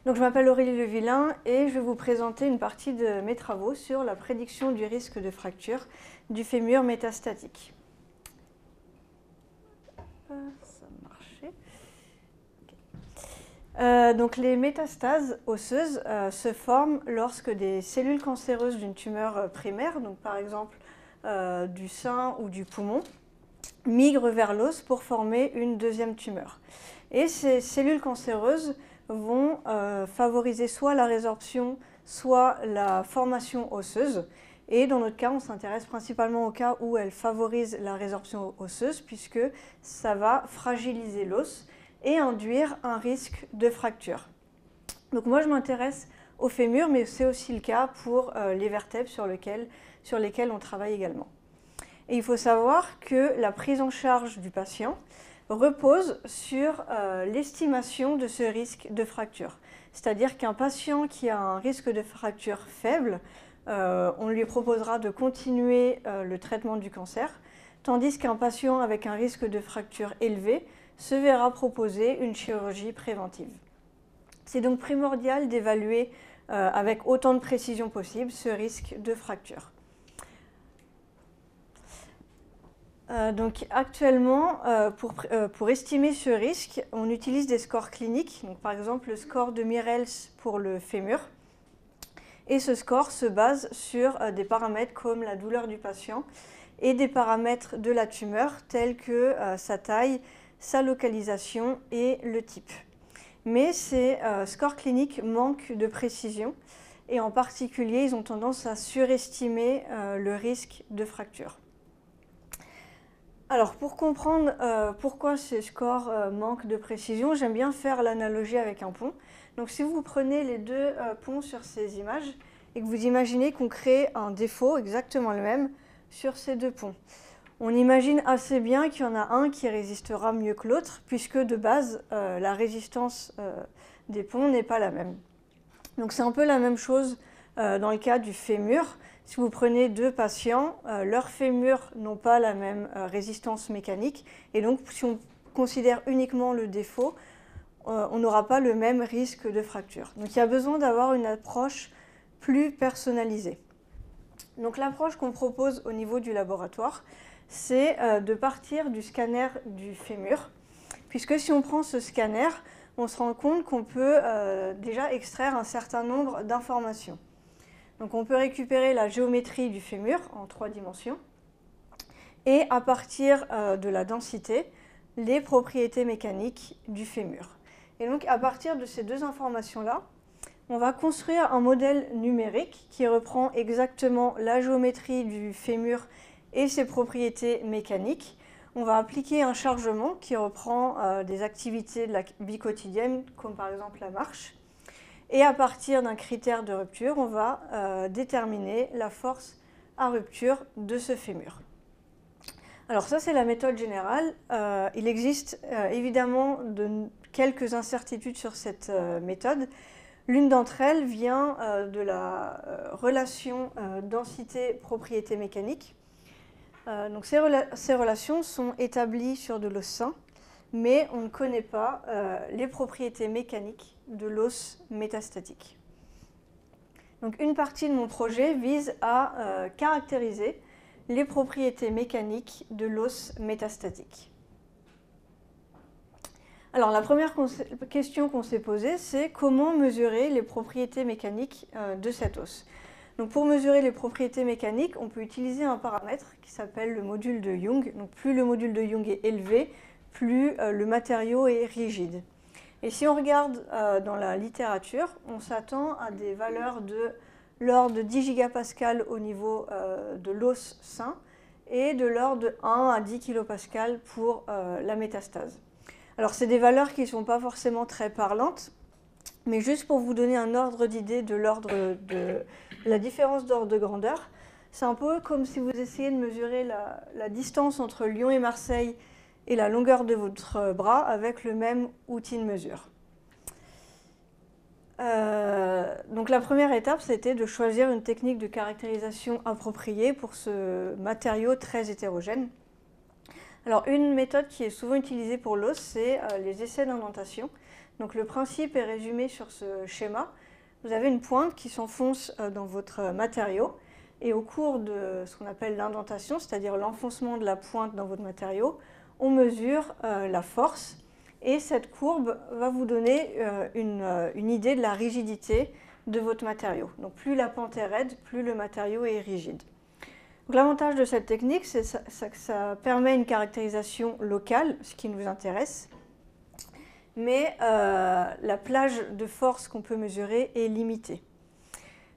Donc, je m'appelle Aurélie Levillain et je vais vous présenter une partie de mes travaux sur la prédiction du risque de fracture du fémur métastatique. Ça marchait. Donc, les métastases osseuses se forment lorsque des cellules cancéreuses d'une tumeur primaire, donc par exemple du sein ou du poumon, migrent vers l'os pour former une deuxième tumeur. Et ces cellules cancéreuses vont favoriser soit la résorption, soit la formation osseuse. Et dans notre cas, on s'intéresse principalement au cas où elles favorisent la résorption osseuse, puisque ça va fragiliser l'os et induire un risque de fracture. Donc moi, je m'intéresse au fémur, mais c'est aussi le cas pour les vertèbres sur lesquelles on travaille également. Et il faut savoir que la prise en charge du patient repose sur l'estimation de ce risque de fracture. C'est-à-dire qu'un patient qui a un risque de fracture faible, on lui proposera de continuer le traitement du cancer, tandis qu'un patient avec un risque de fracture élevé se verra proposer une chirurgie préventive. C'est donc primordial d'évaluer avec autant de précision possible ce risque de fracture. Donc actuellement, pour estimer ce risque, on utilise des scores cliniques, donc par exemple le score de Mirels pour le fémur. Et ce score se base sur des paramètres comme la douleur du patient et des paramètres de la tumeur tels que sa taille, sa localisation et le type. Mais ces scores cliniques manquent de précision et en particulier, ils ont tendance à surestimer le risque de fracture. Alors, pour comprendre pourquoi ces scores manquent de précision, j'aime bien faire l'analogie avec un pont. Donc, si vous prenez les deux ponts sur ces images et que vous imaginez qu'on crée un défaut exactement le même sur ces deux ponts, on imagine assez bien qu'il y en a un qui résistera mieux que l'autre, puisque de base, la résistance des ponts n'est pas la même. Donc, c'est un peu la même chose dans le cas du fémur. Si vous prenez deux patients, leurs fémurs n'ont pas la même résistance mécanique et donc si on considère uniquement le défaut, on n'aura pas le même risque de fracture. Donc il y a besoin d'avoir une approche plus personnalisée. Donc l'approche qu'on propose au niveau du laboratoire, c'est de partir du scanner du fémur, puisque si on prend ce scanner, on se rend compte qu'on peut déjà extraire un certain nombre d'informations. Donc on peut récupérer la géométrie du fémur en 3 dimensions et à partir de la densité, les propriétés mécaniques du fémur. Et donc à partir de ces deux informations-là, on va construire un modèle numérique qui reprend exactement la géométrie du fémur et ses propriétés mécaniques. On va appliquer un chargement qui reprend des activités de la vie quotidienne, comme par exemple la marche. Et à partir d'un critère de rupture, on va déterminer la force à rupture de ce fémur. Alors ça, c'est la méthode générale. Il existe évidemment quelques incertitudes sur cette méthode. L'une d'entre elles vient de la relation densité-propriété mécanique. Donc ces relations sont établies sur de l'os sain, mais on ne connaît pas les propriétés mécaniques de l'os métastatique. Donc une partie de mon projet vise à caractériser les propriétés mécaniques de l'os métastatique. Alors la première question qu'on s'est posée, c'est comment mesurer les propriétés mécaniques de cet os. Donc pour mesurer les propriétés mécaniques, on peut utiliser un paramètre qui s'appelle le module de Young. Donc plus le module de Young est élevé, plus le matériau est rigide. Et si on regarde dans la littérature, on s'attend à des valeurs de l'ordre de 10 gigapascales au niveau de l'os sain et de l'ordre de 1 à 10 kilopascales pour la métastase. Alors c'est des valeurs qui ne sont pas forcément très parlantes, mais juste pour vous donner un ordre d'idée de l'ordre de la différence d'ordre de grandeur, c'est un peu comme si vous essayez de mesurer la distance entre Lyon et Marseille et la longueur de votre bras avec le même outil de mesure. Donc la première étape, c'était de choisir une technique de caractérisation appropriée pour ce matériau très hétérogène. Alors une méthode qui est souvent utilisée pour l'os, c'est les essais d'indentation. Donc le principe est résumé sur ce schéma. Vous avez une pointe qui s'enfonce dans votre matériau et au cours de ce qu'on appelle l'indentation, c'est-à-dire l'enfoncement de la pointe dans votre matériau, on mesure la force et cette courbe va vous donner une idée de la rigidité de votre matériau. Donc plus la pente est raide, plus le matériau est rigide. L'avantage de cette technique, c'est que ça permet une caractérisation locale, ce qui nous intéresse, mais la plage de force qu'on peut mesurer est limitée.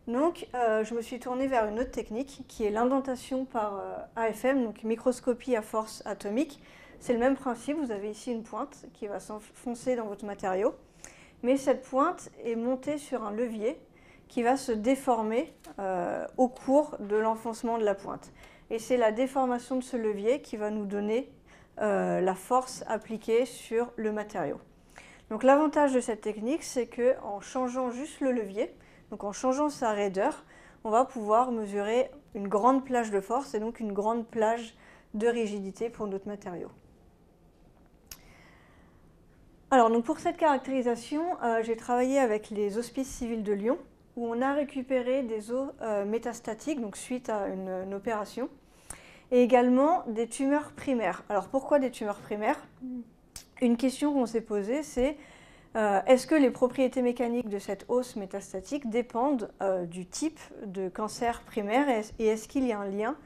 Donc je me suis tournée vers une autre technique qui est l'indentation par AFM, donc microscopie à force atomique. C'est le même principe, vous avez ici une pointe qui va s'enfoncer dans votre matériau, mais cette pointe est montée sur un levier qui va se déformer au cours de l'enfoncement de la pointe. Et c'est la déformation de ce levier qui va nous donner la force appliquée sur le matériau. Donc l'avantage de cette technique, c'est qu'en changeant juste le levier, donc en changeant sa raideur, on va pouvoir mesurer une grande plage de force et donc une grande plage de rigidité pour notre matériau. Alors donc pour cette caractérisation, j'ai travaillé avec les Hospices civils de Lyon, où on a récupéré des os métastatiques, donc suite à une opération, et également des tumeurs primaires. Alors pourquoi des tumeurs primaires? Une question qu'on s'est posée, c'est est-ce que les propriétés mécaniques de cette os métastatique dépendent du type de cancer primaire et est-ce qu'il y a un lien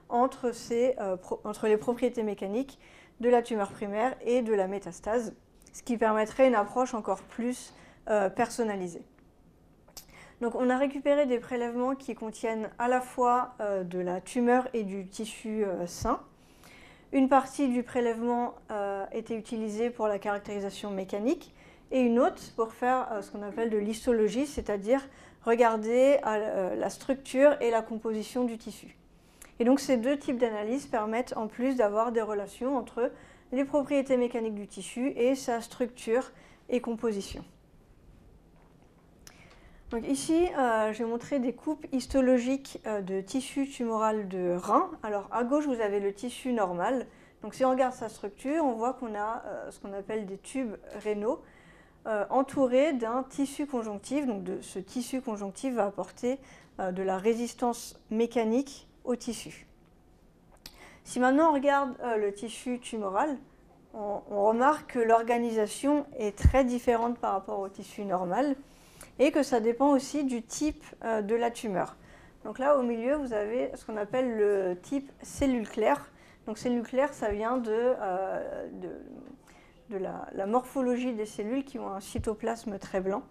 entre les propriétés mécaniques de la tumeur primaire et de la métastase, ce qui permettrait une approche encore plus personnalisée. Donc on a récupéré des prélèvements qui contiennent à la fois de la tumeur et du tissu sain. Une partie du prélèvement était utilisée pour la caractérisation mécanique et une autre pour faire ce qu'on appelle de l'histologie, c'est-à-dire regarder la structure et la composition du tissu. Et donc ces deux types d'analyses permettent en plus d'avoir des relations entre les propriétés mécaniques du tissu et sa structure et composition. Donc ici, j'ai montré des coupes histologiques de tissu tumoral de rein. Alors à gauche, vous avez le tissu normal. Donc si on regarde sa structure, on voit qu'on a ce qu'on appelle des tubes rénaux entourés d'un tissu conjonctif. Donc ce tissu conjonctif va apporter de la résistance mécanique au tissu. Si maintenant on regarde le tissu tumoral, on remarque que l'organisation est très différente par rapport au tissu normal et que ça dépend aussi du type de la tumeur. Donc là, au milieu, vous avez ce qu'on appelle le type cellule claire. Donc cellule claire, ça vient de la morphologie des cellules qui ont un cytoplasme très blanc.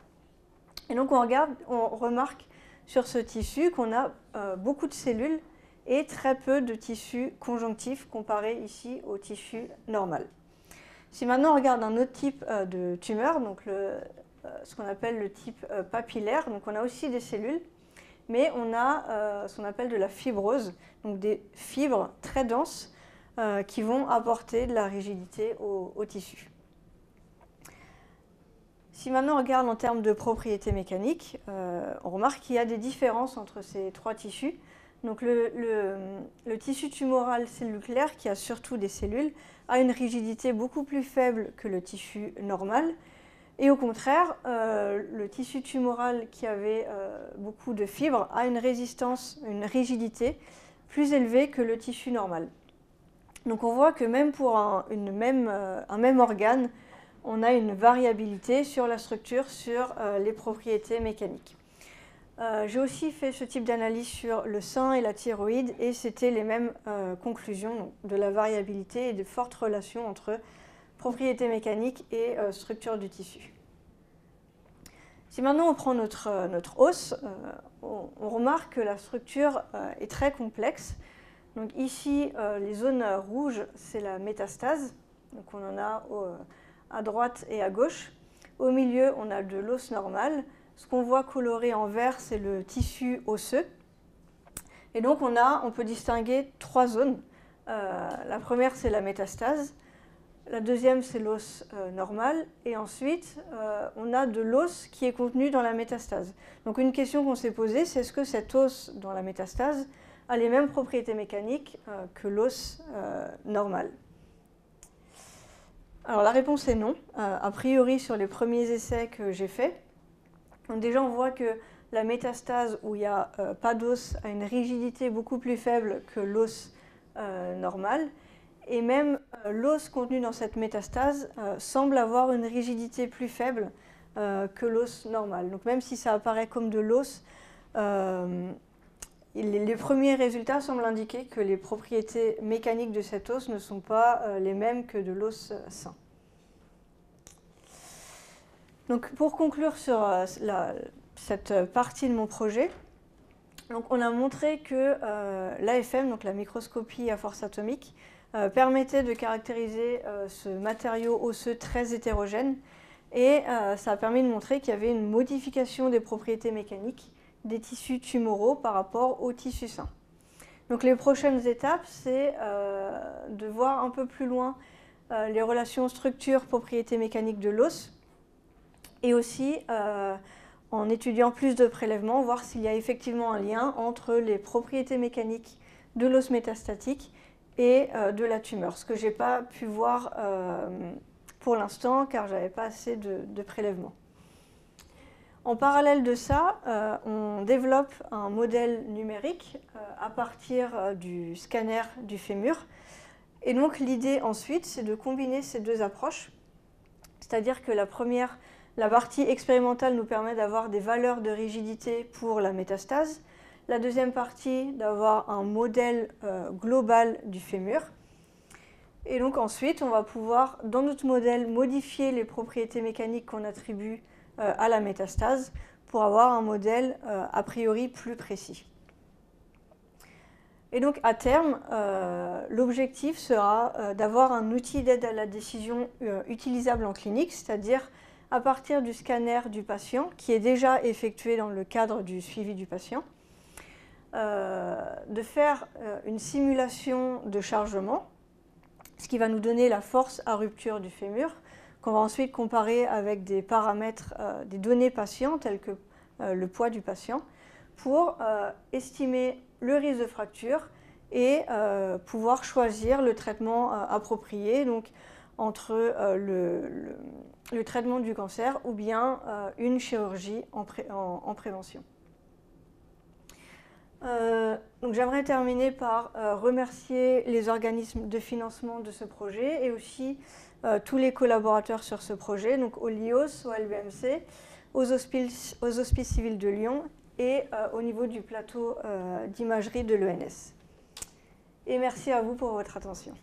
Et donc on remarque sur ce tissu qu'on a beaucoup de cellules et très peu de tissu conjonctif comparé ici au tissu normal. Si maintenant on regarde un autre type de tumeur, donc ce qu'on appelle le type papillaire, donc on a aussi des cellules, mais on a ce qu'on appelle de la fibrose, donc des fibres très denses qui vont apporter de la rigidité au tissu. Si maintenant on regarde en termes de propriétés mécaniques, on remarque qu'il y a des différences entre ces trois tissus. Donc le tissu tumoral cellule claire, qui a surtout des cellules, a une rigidité beaucoup plus faible que le tissu normal. Et au contraire, le tissu tumoral qui avait beaucoup de fibres a une rigidité plus élevée que le tissu normal. Donc on voit que même pour un même organe, on a une variabilité sur la structure, sur les propriétés mécaniques. J'ai aussi fait ce type d'analyse sur le sein et la thyroïde et c'était les mêmes conclusions, donc de la variabilité et de fortes relations entre propriétés mécaniques et structure du tissu. Si maintenant on prend notre os, on remarque que la structure est très complexe. Donc ici, les zones rouges, c'est la métastase. Donc on en a à droite et à gauche. Au milieu, on a de l'os normal. Ce qu'on voit coloré en vert, c'est le tissu osseux. Et donc on peut distinguer trois zones. La première, c'est la métastase. La deuxième, c'est l'os normal. Et ensuite, on a de l'os qui est contenu dans la métastase. Donc une question qu'on s'est posée, c'est est-ce que cet os dans la métastase a les mêmes propriétés mécaniques que l'os normal? Alors la réponse est non, a priori sur les premiers essais que j'ai faits. Donc déjà on voit que la métastase où il n'y a pas d'os a une rigidité beaucoup plus faible que l'os normal. Et même l'os contenu dans cette métastase semble avoir une rigidité plus faible que l'os normal. Donc même si ça apparaît comme de l'os, les premiers résultats semblent indiquer que les propriétés mécaniques de cet os ne sont pas les mêmes que de l'os sain. Donc pour conclure sur cette partie de mon projet, donc on a montré que l'AFM, donc la microscopie à force atomique, permettait de caractériser ce matériau osseux très hétérogène et ça a permis de montrer qu'il y avait une modification des propriétés mécaniques des tissus tumoraux par rapport aux tissus sains. Donc les prochaines étapes, c'est de voir un peu plus loin les relations structure-propriétés mécaniques de l'os et aussi en étudiant plus de prélèvements, voir s'il y a effectivement un lien entre les propriétés mécaniques de l'os métastatique et de la tumeur, ce que je n'ai pas pu voir pour l'instant car je n'avais pas assez de prélèvements. En parallèle de ça, on développe un modèle numérique à partir du scanner du fémur. Et donc l'idée ensuite, c'est de combiner ces deux approches, c'est-à-dire que la partie expérimentale nous permet d'avoir des valeurs de rigidité pour la métastase. La deuxième partie, d'avoir un modèle global du fémur. Et donc ensuite, on va pouvoir, dans notre modèle, modifier les propriétés mécaniques qu'on attribue à la métastase pour avoir un modèle a priori plus précis. Et donc à terme, l'objectif sera d'avoir un outil d'aide à la décision utilisable en clinique, c'est-à-dire à partir du scanner du patient, qui est déjà effectué dans le cadre du suivi du patient, de faire une simulation de chargement, ce qui va nous donner la force à rupture du fémur, qu'on va ensuite comparer avec des paramètres, des données patients, tels que le poids du patient, pour estimer le risque de fracture et pouvoir choisir le traitement approprié, donc entre le traitement du cancer ou bien une chirurgie en prévention. Donc j'aimerais terminer par remercier les organismes de financement de ce projet et aussi tous les collaborateurs sur ce projet, donc au LIOS, au LBMC, aux hospices civils de Lyon et au niveau du plateau d'imagerie de l'ENS. Et merci à vous pour votre attention.